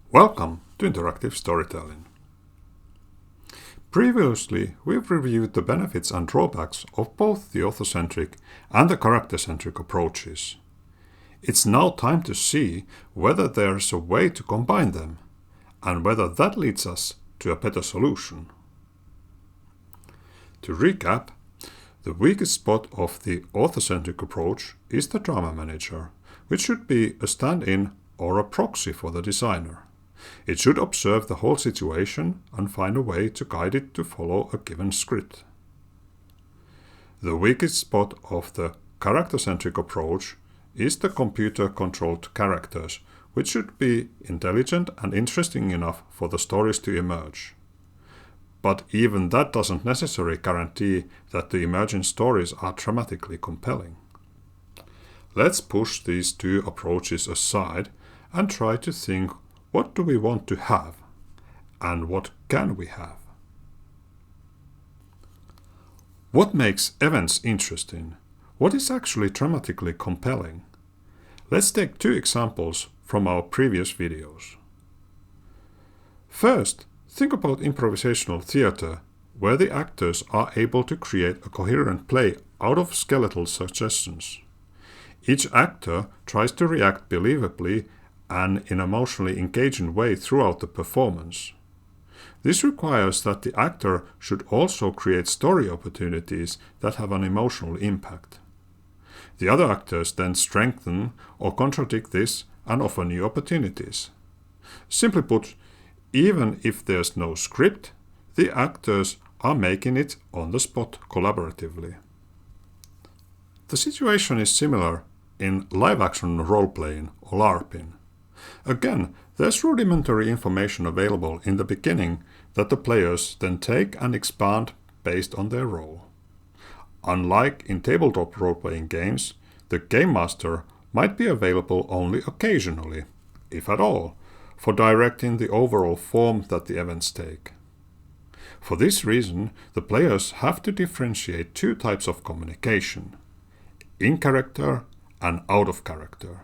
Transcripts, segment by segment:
Welcome to Interactive Storytelling. Previously, we've reviewed the benefits and drawbacks of both the author-centric and the character-centric approaches. It's now time to see whether there's a way to combine them, and whether that leads us to a better solution. To recap, the weakest spot of the author-centric approach is the drama manager, which should be a stand-in or a proxy for the designer. It should observe the whole situation and find a way to guide it to follow a given script. The weakest spot of the character-centric approach is the computer-controlled characters, which should be intelligent and interesting enough for the stories to emerge. But even that doesn't necessarily guarantee that the emerging stories are dramatically compelling. Let's push these two approaches aside and try to think, what do we want to have, and what can we have? What makes events interesting? What is actually dramatically compelling? Let's take two examples from our previous videos. First, think about improvisational theater, where the actors are able to create a coherent play out of skeletal suggestions. Each actor tries to react believably and in an emotionally engaging way throughout the performance. This requires that the actor should also create story opportunities that have an emotional impact. The other actors then strengthen or contradict this and offer new opportunities. Simply put, even if there's no script, the actors are making it on the spot collaboratively. The situation is similar in live-action role-playing or LARPing. Again, there's rudimentary information available in the beginning that the players then take and expand based on their role. Unlike in tabletop role-playing games, the Game Master might be available only occasionally, if at all, for directing the overall form that the events take. For this reason, the players have to differentiate two types of communication: in character and out of character.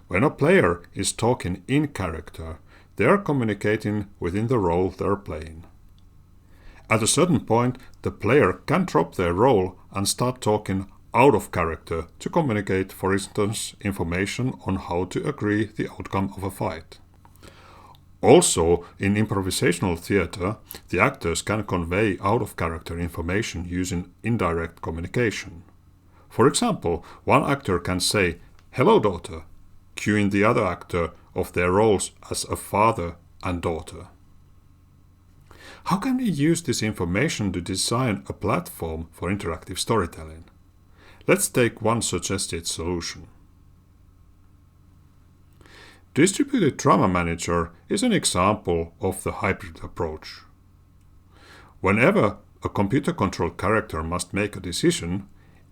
When a player is talking in character, they are communicating within the role they're playing. At a certain point, the player can drop their role and start talking out of character to communicate, for instance, information on how to agree the outcome of a fight. Also, in improvisational theater, the actors can convey out of character information using indirect communication. For example, one actor can say, "Hello, daughter," cueing the other actor of their roles as a father and daughter. How can we use this information to design a platform for interactive storytelling? Let's take one suggested solution. Distributed Drama Manager is an example of the hybrid approach. Whenever a computer-controlled character must make a decision,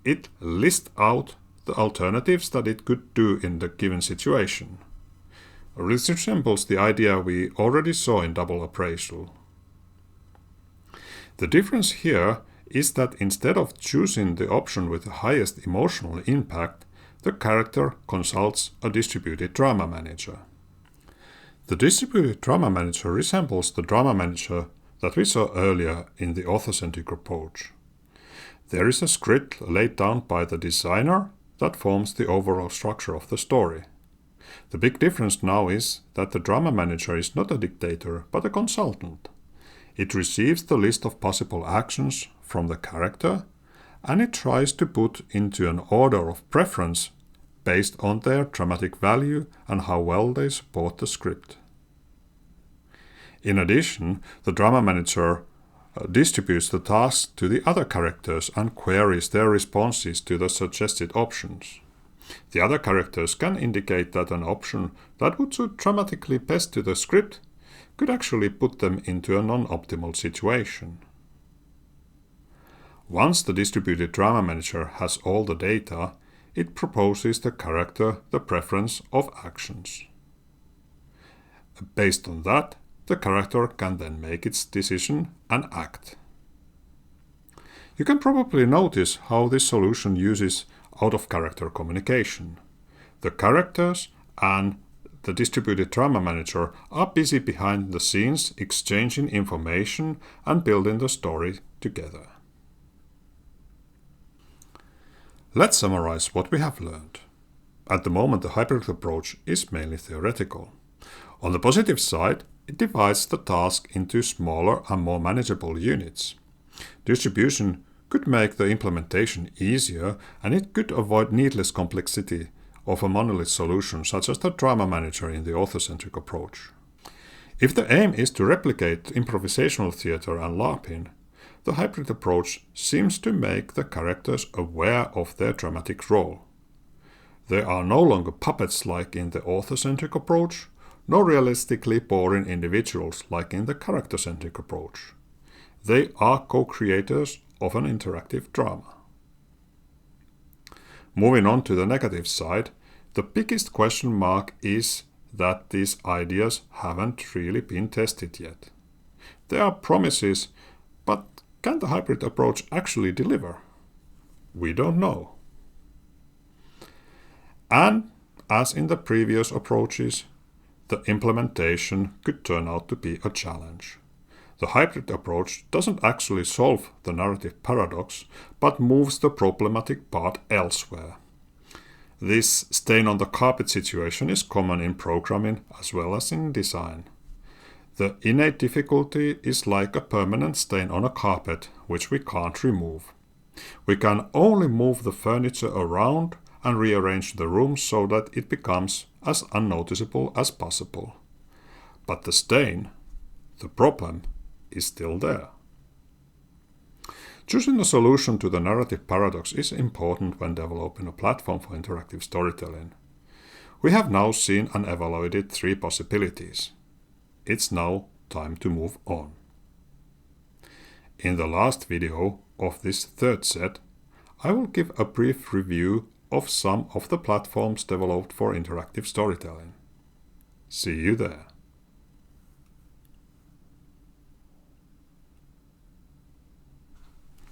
it lists out the alternatives that it could do in the given situation. This resembles the idea we already saw in Double Appraisal. The difference here is that instead of choosing the option with the highest emotional impact, the character consults a distributed drama manager. The distributed drama manager resembles the drama manager that we saw earlier in the author-centric approach. There is a script laid down by the designer that forms the overall structure of the story. The big difference now is that the drama manager is not a dictator, but a consultant. It receives the list of possible actions from the character, and it tries to put into an order of preference based on their dramatic value and how well they support the script. In addition, the drama manager distributes the tasks to the other characters and queries their responses to the suggested options. The other characters can indicate that an option that would suit dramatically best to the script could actually put them into a non-optimal situation. Once the distributed drama manager has all the data, it proposes the character the preference of actions. Based on that, the character can then make its decision and act. You can probably notice how this solution uses out-of-character communication. The characters and the distributed drama manager are busy behind the scenes exchanging information and building the story together. Let's summarize what we have learned. At the moment, the hybrid approach is mainly theoretical. On the positive side, it divides the task into smaller and more manageable units. Distribution could make the implementation easier, and it could avoid needless complexity of a monolith solution such as the drama manager in the author-centric approach. If the aim is to replicate improvisational theater and LARPing, the hybrid approach seems to make the characters aware of their dramatic role. They are no longer puppets like in the author-centric approach, nor realistically boring individuals like in the character-centric approach. They are co-creators of an interactive drama. Moving on to the negative side, the biggest question mark is that these ideas haven't really been tested yet. There are promises, but can the hybrid approach actually deliver? We don't know. And as in the previous approaches, the implementation could turn out to be a challenge. The hybrid approach doesn't actually solve the narrative paradox, but moves the problematic part elsewhere. This stain on the carpet situation is common in programming as well as in design. The innate difficulty is like a permanent stain on a carpet, which we can't remove. We can only move the furniture around and rearrange the room so that it becomes as unnoticeable as possible. But the stain, the problem, is still there. Choosing a solution to the narrative paradox is important when developing a platform for interactive storytelling. We have now seen and evaluated 3 possibilities. It's now time to move on. In the last video of this 3rd set, I will give a brief review of some of the platforms developed for interactive storytelling. See you there.